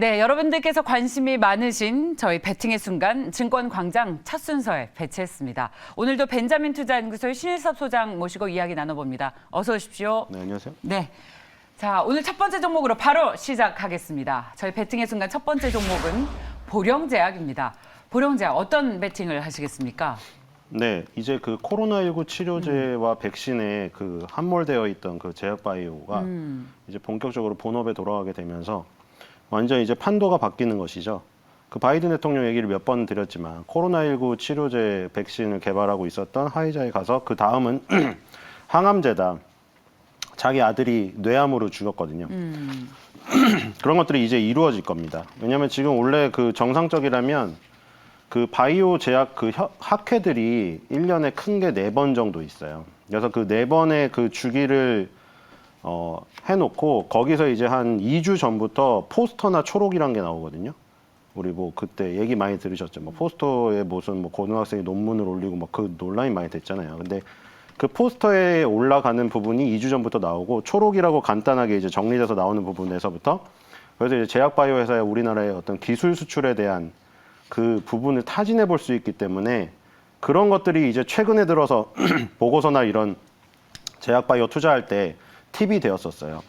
네, 여러분들께서 관심이 많으신 저희 베팅의 순간 증권광장 첫 순서에 배치했습니다. 오늘도 벤자민 투자연구소의 신일섭 소장 모시고 이야기 나눠봅니다. 어서 오십시오. 네, 안녕하세요. 네. 자, 오늘 첫 번째 종목으로 바로 시작하겠습니다. 저희 베팅의 순간 첫 번째 종목은 보령제약입니다. 보령제약 어떤 베팅을 하시겠습니까? 네, 이제 그 코로나19 치료제와 백신에 그 함몰되어 있던 그 제약바이오가 이제 본격적으로 본업에 돌아가게 되면서 완전 이제 판도가 바뀌는 것이죠. 그 바이든 대통령 얘기를 몇 번 드렸지만 코로나19 치료제 백신을 개발하고 있었던 화이자에 가서 그 다음은 항암제다. 자기 아들이 뇌암으로 죽었거든요. 그런 것들이 이제 이루어질 겁니다. 왜냐하면 지금 원래 그 정상적이라면 그 바이오 제약 그 학회들이 1년에 큰 게 4번 정도 있어요. 그래서 그 4번의 그 주기를 해놓고 거기서 이제 한 2주 전부터 포스터나 초록이란 게 나오거든요. 우리 뭐 그때 얘기 많이 들으셨죠. 뭐 포스터에 무슨 뭐 고등학생이 논문을 올리고 막 그 논란이 많이 됐잖아요. 근데 그 포스터에 올라가는 부분이 2주 전부터 나오고 초록이라고 간단하게 이제 정리돼서 나오는 부분에서부터 그래서 이제 제약바이오 회사의 우리나라의 어떤 기술 수출에 대한 그 부분을 타진해 볼 수 있기 때문에 그런 것들이 이제 최근에 들어서 보고서나 이런 제약바이오 투자할 때 팁이 되었었어요.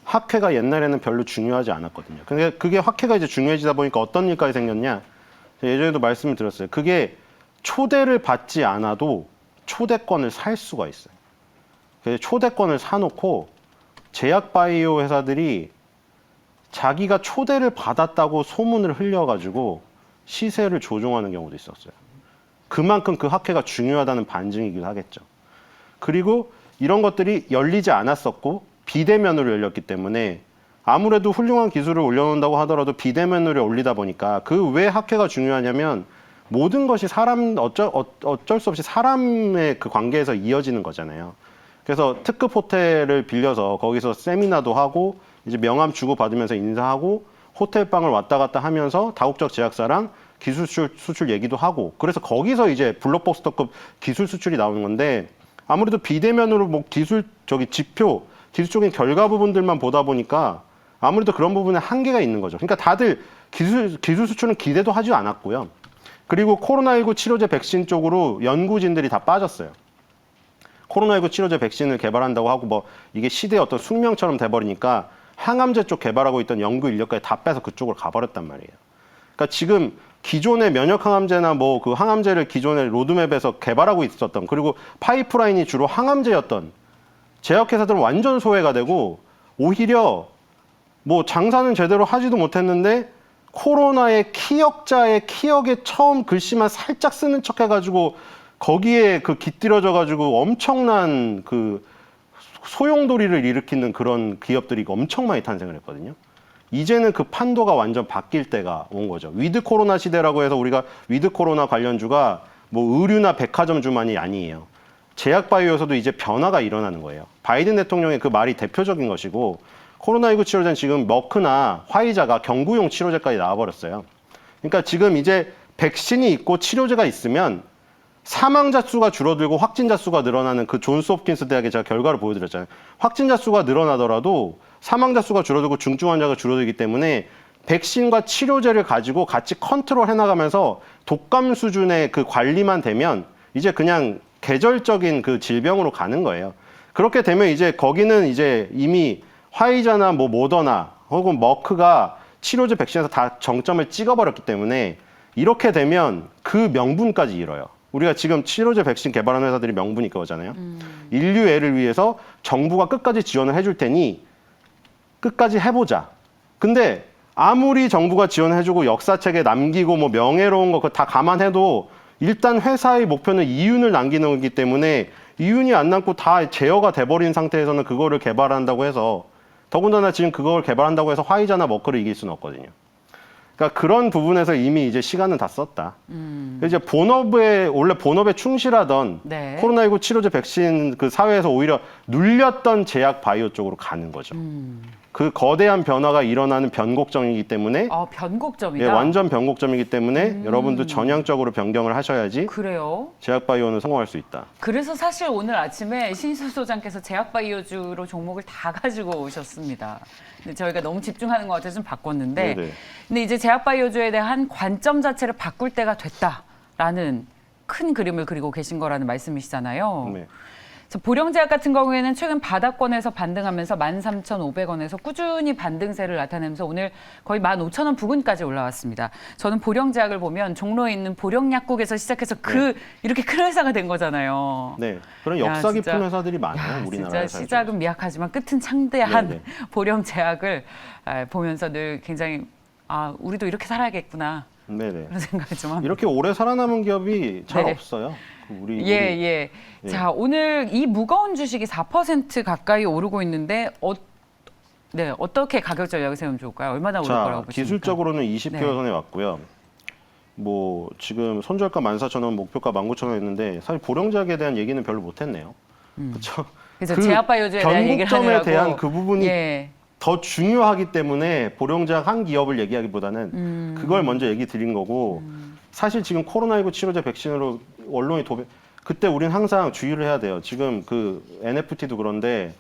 학회가 옛날에는 별로 중요하지 않았거든요. 근데 그게 학회가 이제 중요해지다 보니까 어떤 일까지 생겼냐? 예전에도 말씀을 드렸어요. 그게 초대를 받지 않아도 초대권을 살 수가 있어요. 그래서 초대권을 사놓고 제약바이오 회사들이 자기가 초대를 받았다고 소문을 흘려가지고 시세를 조종하는 경우도 있었어요. 그만큼 그 학회가 중요하다는 반증이기도 하겠죠. 그리고 이런 것들이 열리지 않았었고 비대면으로 열렸기 때문에 아무래도 훌륭한 기술을 올려놓는다고 하더라도 비대면으로 올리다 보니까 그 왜 학회가 중요하냐면 모든 것이 어쩔 수 없이 사람의 그 관계에서 이어지는 거잖아요. 그래서 특급 호텔을 빌려서 거기서 세미나도 하고 이제 명함 주고 받으면서 인사하고 호텔방을 왔다 갔다 하면서 다국적 제약사랑 기술 수출 얘기도 하고 그래서 거기서 이제 블록버스터급 기술 수출이 나오는 건데 아무래도 비대면으로 뭐 지표, 기술적인 결과 부분들만 보다 보니까 아무래도 그런 부분에 한계가 있는 거죠. 그러니까 다들 기술 수출은 기대도 하지 않았고요. 그리고 코로나19 치료제 백신 쪽으로 연구진들이 다 빠졌어요. 코로나19 치료제 백신을 개발한다고 하고 뭐 이게 시대의 어떤 숙명처럼 돼버리니까 항암제 쪽 개발하고 있던 연구 인력까지 다 빼서 그쪽으로 가버렸단 말이에요. 그러니까 지금 기존의 면역 항암제나 뭐 그 항암제를 기존의 로드맵에서 개발하고 있었던 그리고 파이프라인이 주로 항암제였던 제약회사들은 완전 소외가 되고 오히려 뭐 장사는 제대로 하지도 못했는데 코로나의 키역자의 키역에 처음 글씨만 살짝 쓰는 척 해가지고 거기에 그 깃들여져가지고 엄청난 그 소용돌이를 일으키는 그런 기업들이 엄청 많이 탄생을 했거든요. 이제는 그 판도가 완전 바뀔 때가 온 거죠. 위드 코로나 시대라고 해서 우리가 위드 코로나 관련주가 뭐 의류나 백화점주만이 아니에요. 제약바이오에서도 이제 변화가 일어나는 거예요. 바이든 대통령의 그 말이 대표적인 것이고 코로나19 치료제는 지금 머크나 화이자가 경구용 치료제까지 나와버렸어요. 그러니까 지금 이제 백신이 있고 치료제가 있으면 사망자 수가 줄어들고 확진자 수가 늘어나는 그 존스 홉킨스 대학의 제가 결과를 보여드렸잖아요. 확진자 수가 늘어나더라도 사망자 수가 줄어들고 중증 환자가 줄어들기 때문에 백신과 치료제를 가지고 같이 컨트롤 해나가면서 독감 수준의 그 관리만 되면 이제 그냥 계절적인 그 질병으로 가는 거예요. 그렇게 되면 이제 거기는 이제 이미 화이자나 뭐 모더나 혹은 머크가 치료제 백신에서 다 정점을 찍어버렸기 때문에 이렇게 되면 그 명분까지 잃어요. 우리가 지금 치료제 백신 개발하는 회사들이 명분이 그거잖아요. 인류애를 위해서 정부가 끝까지 지원을 해줄 테니 끝까지 해보자. 근데 아무리 정부가 지원해주고 역사책에 남기고 뭐 명예로운 거 그거 다 감안해도 일단 회사의 목표는 이윤을 남기는 거기 때문에 이윤이 안 남고 다 제어가 돼버린 상태에서는 그거를 개발한다고 해서 더군다나 지금 그걸 개발한다고 해서 화이자나 머크를 이길 수는 없거든요. 그러니까 그런 부분에서 이미 이제 시간은 다 썼다. 이제 원래 본업에 충실하던 네. 코로나19 치료제 백신 그 사회에서 오히려 눌렸던 제약 바이오 쪽으로 가는 거죠. 그 거대한 변화가 일어나는 변곡점이기 때문에 변곡점이다. 예, 완전 변곡점이기 때문에 여러분도 전향적으로 변경을 하셔야지 그래요. 제약바이오는 성공할 수 있다. 그래서 사실 오늘 아침에 신희섭 소장께서 제약바이오주로 종목을 다 가지고 오셨습니다. 근데 저희가 너무 집중하는 것 같아서 좀 바꿨는데 네네. 근데 이제 제약바이오주에 대한 관점 자체를 바꿀 때가 됐다라는 큰 그림을 그리고 계신 거라는 말씀이시잖아요. 네. 보령제약 같은 경우에는 최근 바닥권에서 반등하면서 13,500원에서 꾸준히 반등세를 나타내면서 오늘 거의 15,000원 부근까지 올라왔습니다. 저는 보령제약을 보면 종로에 있는 보령약국에서 시작해서 이렇게 큰 회사가 된 거잖아요. 네. 그런 야, 역사 깊은 진짜. 회사들이 많아요. 우리나라에. 진짜 시작은 미약하지만 끝은 창대한 네네. 보령제약을 보면서 늘 굉장히 우리도 이렇게 살아야겠구나 네네. 그런 생각을 좀 합니다. 이렇게 오래 살아남은 기업이 잘 네. 없어요. 우리 예. 자, 오늘 이 무거운 주식이 4% 가까이 오르고 있는데 어떻게 가격 전략을 세우면 좋을까요? 얼마나 오를 거라고 보십니까? 기술적으로는 20개월 네. 선에 왔고요. 뭐 지금 손절가 14,000원, 목표가 19,000원 했는데 사실 보령제약에 대한 얘기는 별로 못 했네요. 그렇죠? 그래서 제약바이오주에 대한 얘기를 변곡점에 하느라고 대한 그 부분이 예. 더 중요하기 때문에 보령제약 한 기업을 얘기하기보다는 그걸 먼저 얘기 드린 거고 사실 지금 코로나19 치료제 백신으로 언론이 그때 우린 항상 주의를 해야 돼요. 지금 그 NFT도 그런데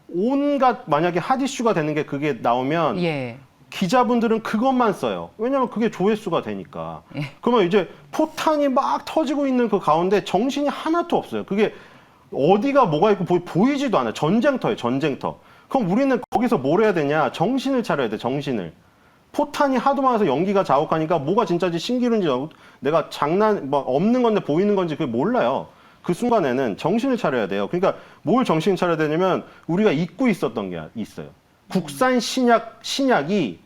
온갖 만약에 핫 이슈가 되는 게 그게 나오면 예. 기자분들은 그것만 써요. 왜냐하면 그게 조회수가 되니까. 예. 그러면 이제 포탄이 막 터지고 있는 그 가운데 정신이 하나도 없어요. 그게 어디가 뭐가 있고 보이지도 않아요. 전쟁터예요. 전쟁터. 그럼 우리는 거기서 뭘 해야 되냐? 정신을 차려야 돼. 정신을. 포탄이 하도 많아서 연기가 자욱하니까 뭐가 진짜인지 신기루인지 내가 없는 건데 보이는 건지 그게 몰라요. 그 순간에는 정신을 차려야 돼요. 그러니까 뭘 정신을 차려야 되냐면 우리가 잊고 있었던 게 있어요. 국산 신약이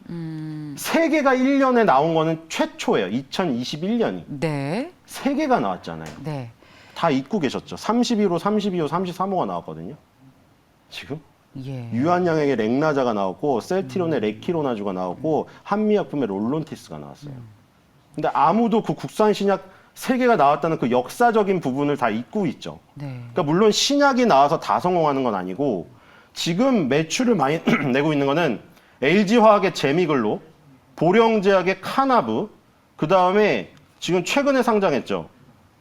세개가 1년에 나온 거는 최초예요. 2021년이. 네. 3개가 나왔잖아요. 네. 다 잊고 계셨죠. 31호, 32호, 33호가 나왔거든요. 지금. 예. 유한양에게 렉나자가 나왔고 셀티론의 레키로나주가 나왔고 한미약품의 롤론티스가 나왔어요. 근데 아무도 그 국산 신약 3개가 나왔다는 그 역사적인 부분을 다 잊고 있죠. 네. 그러니까 물론 신약이 나와서 다 성공하는 건 아니고 지금 매출을 많이 내고 있는 거는 LG화학의 제미글로, 보령제약의 카나브, 그 다음에 지금 최근에 상장했죠.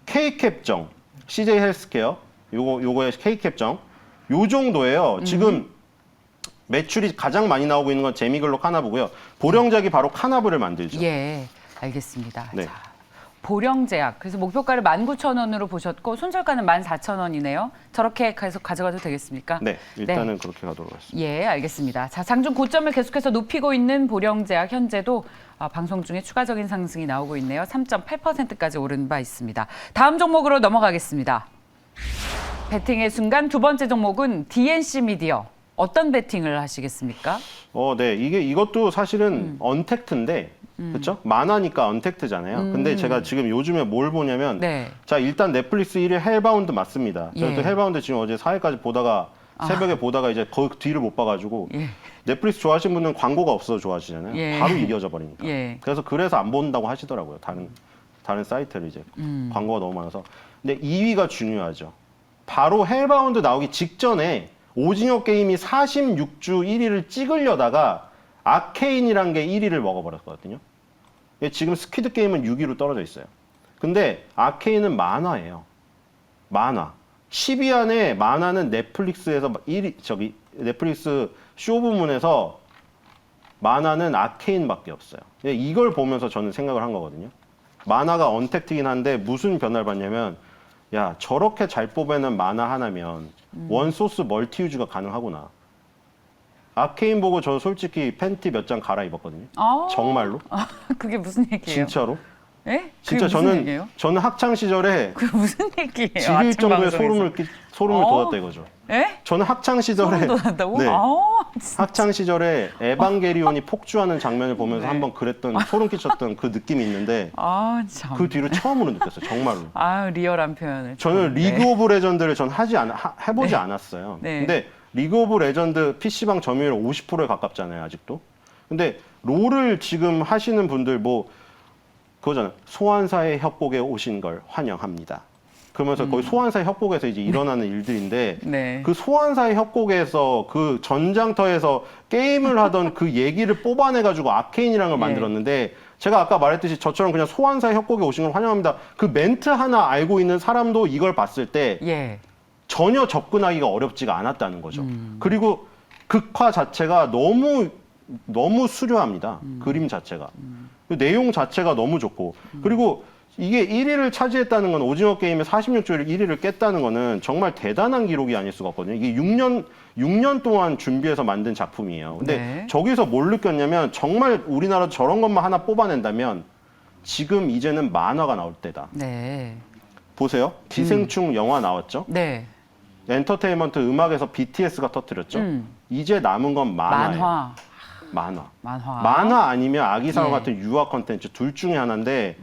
K캡정, CJ 헬스케어, 요거의 K캡정, 요 정도예요. 지금 매출이 가장 많이 나오고 있는 건 제미글로 카나브고요. 보령제약이 바로 카나브를 만들죠. 예. 알겠습니다. 네. 자, 보령제약. 그래서 목표가를 19,000원으로 보셨고 손절가는 14,000원이네요. 저렇게 계속 가져가도 되겠습니까? 네, 일단은 그렇게 가도록 하겠습니다. 예, 알겠습니다. 자, 장중 고점을 계속해서 높이고 있는 보령제약 현재도 방송 중에 추가적인 상승이 나오고 있네요. 3.8%까지 오른 바 있습니다. 다음 종목으로 넘어가겠습니다. 베팅의 순간 두 번째 종목은 DNC 미디어. 어떤 베팅을 하시겠습니까? 네, 이것도 사실은 언택트인데, 그렇죠? 만화니까 언택트잖아요. 근데 제가 지금 요즘에 뭘 보냐면, 네. 자 일단 넷플릭스 1위 헬바운드 맞습니다. 저도 예. 헬바운드 지금 어제 4회까지 보다가 새벽에 보다가 이제 그 뒤를 못 봐가지고 예. 넷플릭스 좋아하시는 분은 광고가 없어서 좋아하시잖아요. 예. 바로 이어져 버리니까. 예. 그래서 안 본다고 하시더라고요. 다른 사이트를 이제 광고가 너무 많아서. 근데 2위가 중요하죠. 바로 헬바운드 나오기 직전에 오징어 게임이 46주 1위를 찍으려다가 아케인이란 게 1위를 먹어버렸거든요. 지금 스퀴드 게임은 6위로 떨어져 있어요. 근데 아케인은 만화예요. 만화. 10위 안에 만화는 넷플릭스에서 1위, 넷플릭스 쇼 부문에서 만화는 아케인밖에 없어요. 이걸 보면서 저는 생각을 한 거거든요. 만화가 언택트긴 한데 무슨 변화를 봤냐면 야 저렇게 잘 뽑아낸 만화 하나면 원소스 멀티유즈가 가능하구나. 아케인 보고 저 솔직히 팬티 몇 장 갈아입었거든요. 정말로. 그게 무슨 얘기예요? 진짜로. 예? 진짜 그게 무슨 얘기예요? 저는 학창 시절에 그게 무슨 얘기예요? 지릴 아침 정도의 방송에서. 소름을 돋았다 이거죠. 예? 저는 학창 시절에 소름 돋았다고? 네. 진짜. 학창 시절에 에반게리온이 폭주하는 장면을 보면서 네. 한번 그랬던 소름 끼쳤던 그 느낌이 있는데 참. 그 뒤로 처음으로 느꼈어요. 정말로. 리얼한 표현을. 저는 네. 리그 오브 레전드를 전 해보지 않았어요. 네. 근데 리그 오브 레전드 PC방 점유율 50%에 가깝잖아요, 아직도. 근데 롤을 지금 하시는 분들 그거잖아요. 소환사의 협곡에 오신 걸 환영합니다. 그러면서 거의 소환사의 협곡에서 이제 일어나는 일들인데 네. 그 소환사의 협곡에서 그 전장터에서 게임을 하던 그 얘기를 뽑아내가지고 아케인이라는 걸 예. 만들었는데 제가 아까 말했듯이 저처럼 그냥 소환사의 협곡에 오신 걸 환영합니다. 그 멘트 하나 알고 있는 사람도 이걸 봤을 때 예. 전혀 접근하기가 어렵지가 않았다는 거죠. 그리고 극화 자체가 너무 수려합니다. 그림 자체가. 그 내용 자체가 너무 좋고. 그리고 이게 1위를 차지했다는 건 오징어 게임의 46조를 1위를 깼다는 거는 정말 대단한 기록이 아닐 수가 없거든요. 이게 6년 동안 준비해서 만든 작품이에요. 근데 네. 저기서 뭘 느꼈냐면 정말 우리나라도 저런 것만 하나 뽑아낸다면 지금 이제는 만화가 나올 때다. 네. 보세요. 기생충 영화 나왔죠? 네. 엔터테인먼트 음악에서 BTS가 터뜨렸죠? 이제 남은 건 만화예요. 만화. 만화 아니면 아기사와 예. 같은 유아 컨텐츠 둘 중에 하나인데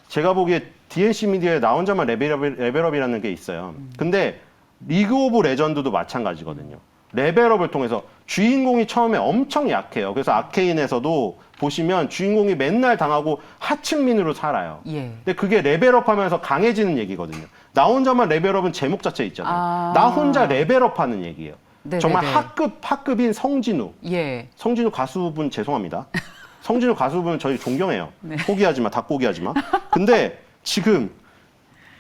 제가 보기에 DNC 미디어에 나 혼자만 레벨업이라는 게 있어요. 근데 리그 오브 레전드도 마찬가지거든요. 레벨업을 통해서 주인공이 처음에 엄청 약해요. 그래서 아케인에서도 보시면 주인공이 맨날 당하고 하층민으로 살아요. 예. 근데 그게 레벨업하면서 강해지는 얘기거든요. 나 혼자만 레벨업은 제목 자체 있잖아요. 아. 나 혼자 레벨업하는 얘기예요. 네네네. 정말 하급인 성진우. 예. 성진우 가수분 죄송합니다. 성진우 가수분 저희 존경해요. 네. 포기하지 마, 다 포기하지 마. 근데 지금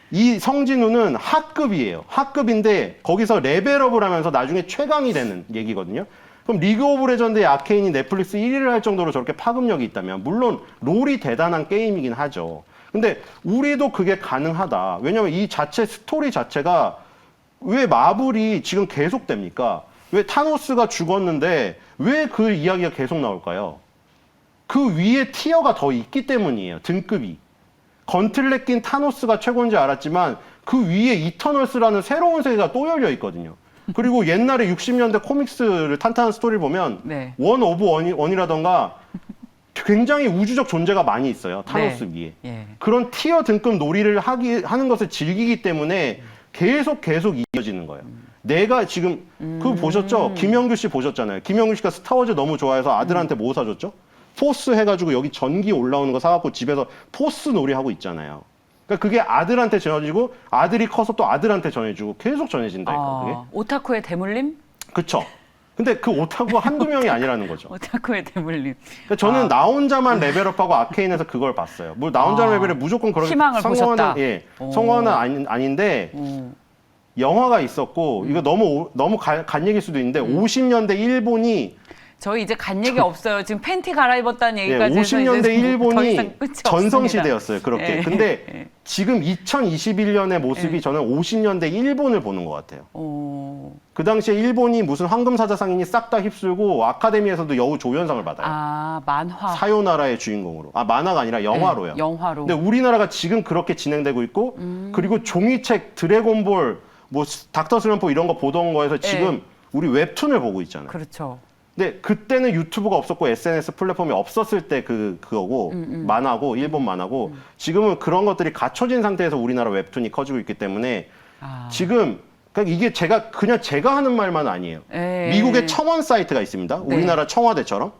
이 성진우는 하급이에요. 하급인데 거기서 레벨업을 하면서 나중에 최강이 되는 얘기거든요. 그럼 리그 오브 레전드의 아케인이 넷플릭스 1위를 할 정도로 저렇게 파급력이 있다면 물론 롤이 대단한 게임이긴 하죠. 근데 우리도 그게 가능하다. 왜냐면 이 자체 스토리 자체가 왜 마블이 지금 계속됩니까? 왜 타노스가 죽었는데 왜 그 이야기가 계속 나올까요? 그 위에 티어가 더 있기 때문이에요. 등급이. 건틀렛 낀 타노스가 최고인지 알았지만 그 위에 이터널스라는 새로운 세계가 또 열려 있거든요. 그리고 옛날에 60년대 코믹스를 탄탄한 스토리를 보면 네. 원 오브 원이라던가 굉장히 우주적 존재가 많이 있어요. 타노스 네. 위에. 예. 그런 티어 등급 놀이를 하는 것을 즐기기 때문에 계속 이어지는 거예요. 내가 지금 그거 보셨죠? 김영규 씨 보셨잖아요. 김영규 씨가 스타워즈 너무 좋아해서 아들한테 뭐 사줬죠? 포스 해가지고 여기 전기 올라오는 거 사갖고 집에서 포스 놀이 하고 있잖아요. 그러니까 그게 아들한테 전해지고 아들이 커서 또 아들한테 전해주고 계속 전해진다니까 그게. 오타쿠의 대물림? 그쵸? 근데 그 오타쿠가 한두 명이 아니라는 거죠. 오타쿠의 대물림. 그러니까 저는 나 혼자만 레벨업하고 아케인에서 그걸 봤어요. 뭐 나 혼자 레벨에 무조건 그렇게 희망을 보셨다. 성공은 아닌데 영화가 있었고 이거 너무 간 얘기일 수도 있는데 50년대 일본이 저희 이제 간 얘기 없어요. 지금 팬티 갈아입었다는 얘기까지 해서 50년대 이제 더 일본이 이상 끝이 전성시대였어요. 그렇게. 예. 근데 예. 지금 2021년의 모습이 예. 저는 50년대 일본을 보는 것 같아요. 오. 그 당시에 일본이 무슨 황금사자상인이 싹 다 휩쓸고 아카데미에서도 여우 조연상을 받아요. 아, 만화. 사요나라의 주인공으로. 아, 만화가 아니라 영화로요. 네, 영화로. 근데 우리나라가 지금 그렇게 진행되고 있고 그리고 종이책 드래곤볼 뭐 닥터 슬럼프 이런 거 보던 거에서 지금 우리 웹툰을 보고 있잖아요. 그렇죠. 근데 그때는 유튜브가 없었고 SNS 플랫폼이 없었을 때 그거고 만화고 일본 만화고 지금은 그런 것들이 갖춰진 상태에서 우리나라 웹툰이 커지고 있기 때문에 지금 그러니까 이게 제가 하는 말만 아니에요. 예. 미국의 청원 사이트가 있습니다. 네. 우리나라 청와대처럼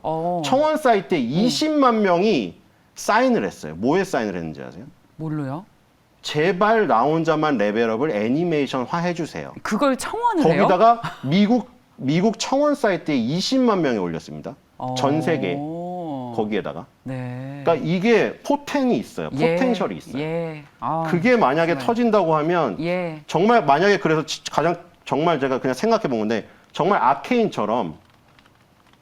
청원 사이트에 20만 명이 사인을 했어요. 뭐에 사인을 했는지 아세요? 뭘로요? 제발 나 혼자만 레벨업을 애니메이션화 해주세요. 그걸 청원을 해요? 거기다가 미국 청원 사이트에 20만 명이 올렸습니다. 전 세계 거기에다가. 네. 그러니까 이게 포텐이 있어요. 포텐셜이 있어요. 예. 아, 그게 만약에 정말. 터진다고 하면 예. 정말 만약에 그래서 가장 정말 제가 그냥 생각해 본 건데 정말 아케인처럼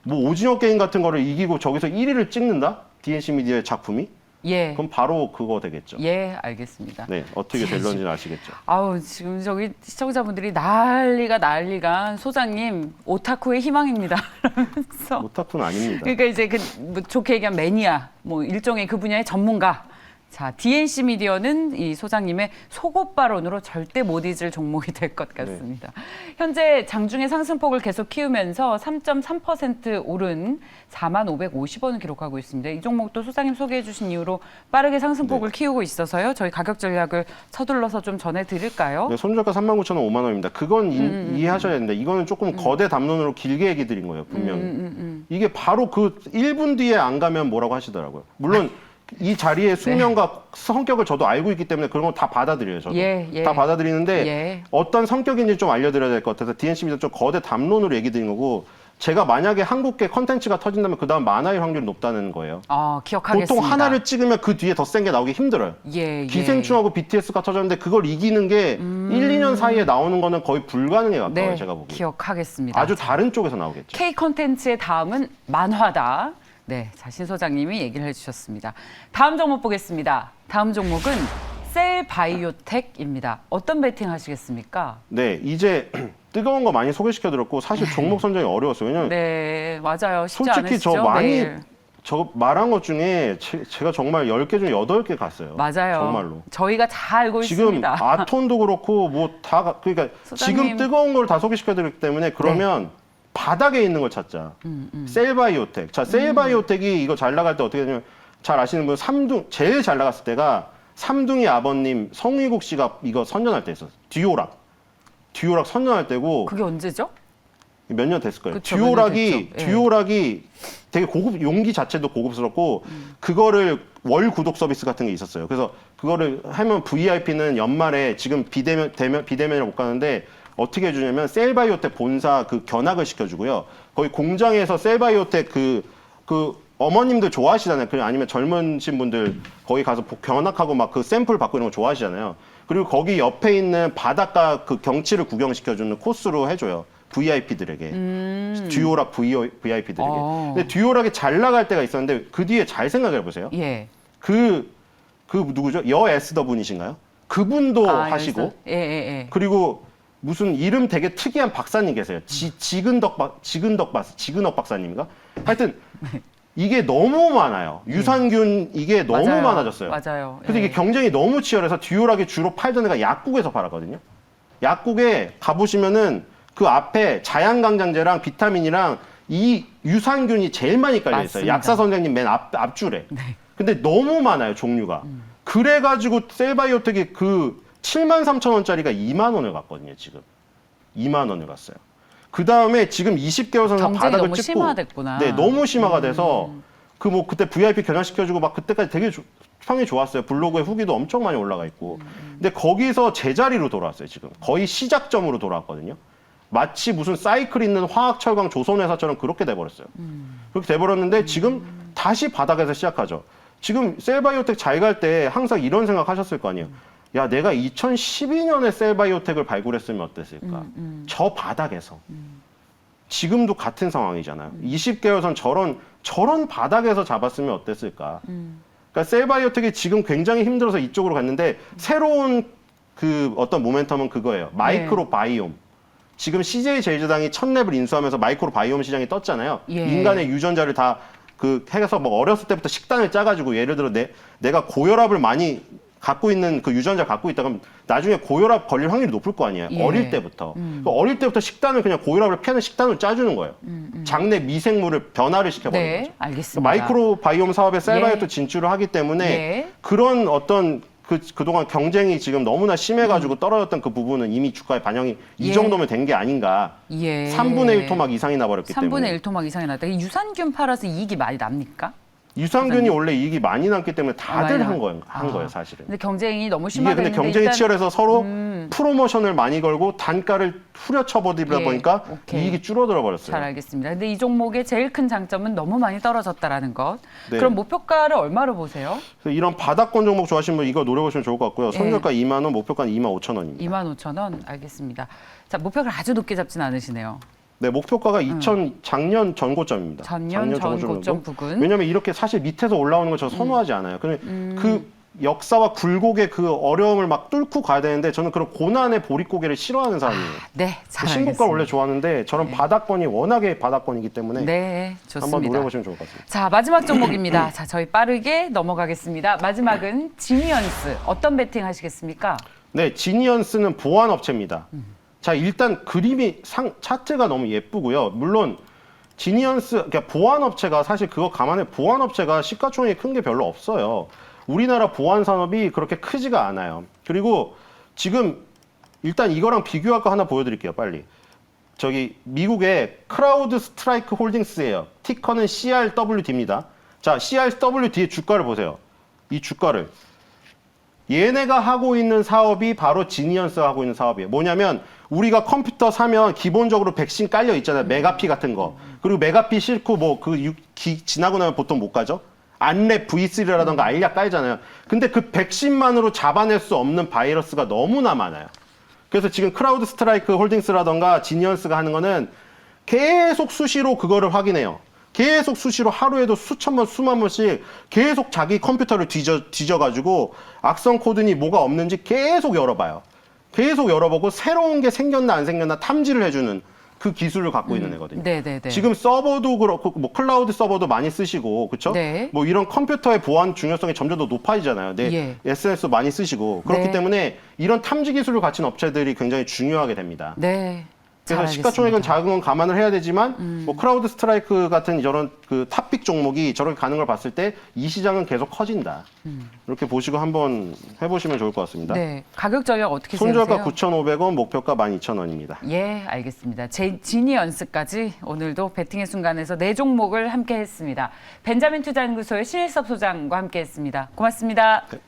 뭐 오징어 게임 같은 거를 이기고 저기서 1위를 찍는다? DNC 미디어의 작품이? 예. 그럼 바로 그거 되겠죠. 예, 알겠습니다. 네, 어떻게 될런지는 아시겠죠. 아우, 지금 저기 시청자분들이 난리가 소장님 오타쿠의 희망입니다. 그러면서 오타쿠는 아닙니다. 그러니까 이제 뭐 좋게 얘기하면 매니아, 뭐 일종의 그 분야의 전문가. 자, DNC 미디어는 이 소장님의 속옷 발언으로 절대 못 잊을 종목이 될 것 같습니다. 현재 장중의 상승폭을 계속 키우면서 3.3% 오른 4550원을 기록하고 있습니다. 이 종목도 소장님 소개해 주신 이후로 빠르게 상승폭을 키우고 있어서요. 저희 가격 전략을 서둘러서 좀 전해드릴까요? 네, 손절가 39,000원 5만 원입니다. 그건 이해하셔야 됩니다. 이거는 조금 거대 담론으로 길게 얘기 드린 거예요, 분명히. 이게 바로 그 1분 뒤에 안 가면 뭐라고 하시더라고요. 물론 이 자리의 숙명과 성격을 저도 알고 있기 때문에 그런 거 다 받아들여요. 저도 다 받아들이는데 어떤 성격인지 좀 알려드려야 될 것 같아서 DNCB도 좀 거대 담론으로 얘기 드린 거고 제가 만약에 한국계 컨텐츠가 터진다면 그 다음 만화일 확률이 높다는 거예요. 기억하겠습니다. 보통 하나를 찍으면 그 뒤에 더 센 게 나오기 힘들어요. 기생충하고 BTS가 터졌는데 그걸 이기는 게 1, 2년 사이에 나오는 거는 거의 불가능에 가까워요. 제가 보기에. 기억하겠습니다. 아주 다른 쪽에서 나오겠죠. K 컨텐츠의 다음은 만화다. 네, 자, 신 소장님이 얘기를 해주셨습니다. 다음 종목 보겠습니다. 다음 종목은 셀바이오텍입니다. 어떤 베팅 하시겠습니까? 네, 이제 뜨거운 거 많이 소개시켜드렸고 사실 종목 선정이 어려웠어요. 왜냐면 네, 맞아요. 쉽지 솔직히 않으시죠? 저 말한 것 중에 제가 정말 10개 중에 8개 갔어요. 맞아요. 정말로. 저희가 다 알고 지금 있습니다. 아톤도 그렇고 뭐 다 그러니까 소장님. 지금 뜨거운 걸 다 소개시켜드렸기 때문에 그러면 바닥에 있는 걸 찾자. 셀바이오텍. 자, 셀바이오텍이 이거 잘 나갈 때 어떻게 되냐면 잘 아시는 분 제일 잘 나갔을 때가 삼둥이 아버님 성의국 씨가 이거 선전할 때 있었어요. 듀오락 선전할 때고 그게 언제죠? 몇 년 됐을 거예요. 그쵸, 몇년 됐죠. 듀오락이 되게 용기 자체도 고급스럽고 그거를 월 구독 서비스 같은 게 있었어요. 그래서 그거를 하면 VIP는 연말에 지금 비대면을 못 가는데 어떻게 해주냐면 셀바이오텍 본사 그 견학을 시켜주고요. 거의 공장에서 셀바이오텍 그 어머님들 좋아하시잖아요. 아니면 젊으신 분들 거기 가서 견학하고 막 그 샘플 받고 이런 거 좋아하시잖아요. 그리고 거기 옆에 있는 바닷가 그 경치를 구경시켜주는 코스로 해줘요. VIP들에게. 듀오락 VIP들에게. 근데 듀오락이 잘 나갈 때가 있었는데 그 뒤에 잘 생각해 보세요. 그 누구죠? 에스더 분이신가요? 그분도 하시고. 그리고 무슨 이름 되게 특이한 박사님 계세요. 지근덕 박사님인가? 하여튼 이게 너무 많아요. 유산균 이게 너무 많아졌어요. 맞아요. 그래서 이게 경쟁이 너무 치열해서 듀오락이 주로 팔던 애가 약국에서 팔았거든요. 약국에 가보시면은 그 앞에 자양강장제랑 비타민이랑 이 유산균이 제일 많이 깔려 있어요. 약사 선생님 맨 앞줄에. 근데 너무 많아요, 종류가. 그래가지고 셀바이오텍이 그 73,000원짜리가 2만 원을 갔거든요, 지금. 2만 원을 갔어요. 그 다음에 지금 20개월 선에서 바닥을 너무 찍고. 심화됐구나. 네, 너무 심화가 돼서 그때 VIP 견학시켜주고 막 그때까지 되게 평이 좋았어요. 블로그에 후기도 엄청 많이 올라가 있고. 근데 거기서 제자리로 돌아왔어요, 지금. 거의 시작점으로 돌아왔거든요. 마치 무슨 사이클 있는 화학철강 조선회사처럼 그렇게 돼버렸어요. 그렇게 돼버렸는데 지금 다시 바닥에서 시작하죠. 지금 셀바이오텍 잘 갈 때 항상 이런 생각 하셨을 거 아니에요. 야, 내가 2012년에 셀바이오텍을 발굴했으면 어땠을까? 저 바닥에서. 지금도 같은 상황이잖아요. 20개월선 저런 바닥에서 잡았으면 어땠을까? 그러니까 셀바이오텍이 지금 굉장히 힘들어서 이쪽으로 갔는데 새로운 그 어떤 모멘텀은 그거예요. 마이크로 바이옴. 지금 CJ 제일제당이 첫 랩을 인수하면서 마이크로 바이옴 시장이 떴잖아요. 인간의 유전자를 다 해서 뭐 어렸을 때부터 식단을 짜가지고 예를 들어 내가 고혈압을 많이 갖고 있는 그 유전자 갖고 있다 그러면 나중에 고혈압 걸릴 확률이 높을 거 아니에요. 어릴 때부터. 어릴 때부터 식단을 그냥 고혈압을 피하는 식단을 짜주는 거예요. 장내 미생물을 변화를 시켜버리는 거죠. 알겠습니다. 마이크로 바이옴 사업에 셀바이오텍 진출을 하기 때문에 그런 어떤 그동안 경쟁이 지금 너무나 심해가지고 떨어졌던 그 부분은 이미 주가에 반영이 이 정도면 된 게 아닌가. 3분의 1 토막 이상이 나버렸기 때문에. 3분의 1 토막 이상이 났다. 유산균 팔아서 이익이 많이 납니까? 유산균이 원래 이익이 많이 남기 때문에 다들 한 거예요, 사실은. 근데 경쟁이 너무 이게 심하게 근데 경쟁이 치열해서 서로 프로모션을 많이 걸고 단가를 후려쳐버리다 보니까 이익이 줄어들어 버렸어요. 잘 알겠습니다. 근데 이 종목의 제일 큰 장점은 너무 많이 떨어졌다라는 것. 네. 그럼 목표가를 얼마로 보세요? 이런 바닥권 종목 좋아하시는 분 이거 노려보시면 좋을 것 같고요. 선별가 2만 원, 목표가는 25,000원입니다. 25,000원? 알겠습니다. 자, 목표가를 아주 높게 잡진 않으시네요. 네, 목표가가 작년 전고점입니다. 작년 전고점 부근. 왜냐하면 이렇게 사실 밑에서 올라오는 걸 저 선호하지 않아요. 근데 그 역사와 굴곡의 그 어려움을 막 뚫고 가야 되는데 저는 그런 고난의 보릿고개를 싫어하는 사람이에요. 네, 잘 신고가 원래 좋아하는데 저런 바닥권이 워낙에 바닥권이기 때문에 좋습니다. 한번 노려보시면 좋을 것 같습니다. 자, 마지막 종목입니다. 자, 저희 빠르게 넘어가겠습니다. 마지막은 지니언스. 어떤 베팅 하시겠습니까? 네, 지니언스는 보안업체입니다. 자, 일단 그림이 차트가 너무 예쁘고요. 물론 지니언스, 그러니까 보안업체가 사실 그거 감안해 보안업체가 시가총액이 큰 게 별로 없어요. 우리나라 보안 산업이 그렇게 크지가 않아요. 그리고 지금 일단 이거랑 비교할 거 하나 보여드릴게요, 빨리. 저기 미국의 크라우드 스트라이크 홀딩스예요. 티커는 CRWD입니다. 자, CRWD의 주가를 보세요. 이 주가를. 얘네가 하고 있는 사업이 바로 지니언스가 하고 있는 사업이에요. 뭐냐면 우리가 컴퓨터 사면 기본적으로 백신 깔려 있잖아요. 메가피 같은 거. 그리고 메가피 싫고 뭐 지나고 나면 보통 못 가죠. 안랩 V3라던가 알약 깔잖아요. 근데 그 백신만으로 잡아낼 수 없는 바이러스가 너무나 많아요. 그래서 지금 크라우드 스트라이크 홀딩스라던가 지니언스가 하는 거는 계속 수시로 그거를 확인해요. 계속 수시로 하루에도 수천 번, 수만 번씩 계속 자기 컴퓨터를 뒤져가지고 악성 코드니 뭐가 없는지 계속 열어봐요. 계속 열어보고 새로운 게 생겼나 안 생겼나 탐지를 해주는 그 기술을 갖고 있는 애거든요. 네네네. 지금 서버도 그렇고 뭐 클라우드 서버도 많이 쓰시고 그렇죠? 네. 뭐 이런 컴퓨터의 보안 중요성이 점점 더 높아지잖아요. 예. SNS도 많이 쓰시고 그렇기 네. 때문에 이런 탐지 기술을 갖춘 업체들이 굉장히 중요하게 됩니다. 네. 그래서 잘 시가총액은 알겠습니다. 작은 건 감안을 해야 되지만 뭐 크라우드 스트라이크 같은 저런 그 탑픽 종목이 저렇게 가는 걸 봤을 때 이 시장은 계속 커진다. 이렇게 보시고 한번 해보시면 좋을 것 같습니다. 네. 가격 전략 어떻게 손절가 세우세요? 9,500원, 목표가 12,000원입니다. 예, 알겠습니다. 지니언스까지 오늘도 베팅의 순간에서 4종목을 함께 했습니다. 벤자민 투자연구소의 신일섭 소장과 함께 했습니다. 고맙습니다. 네.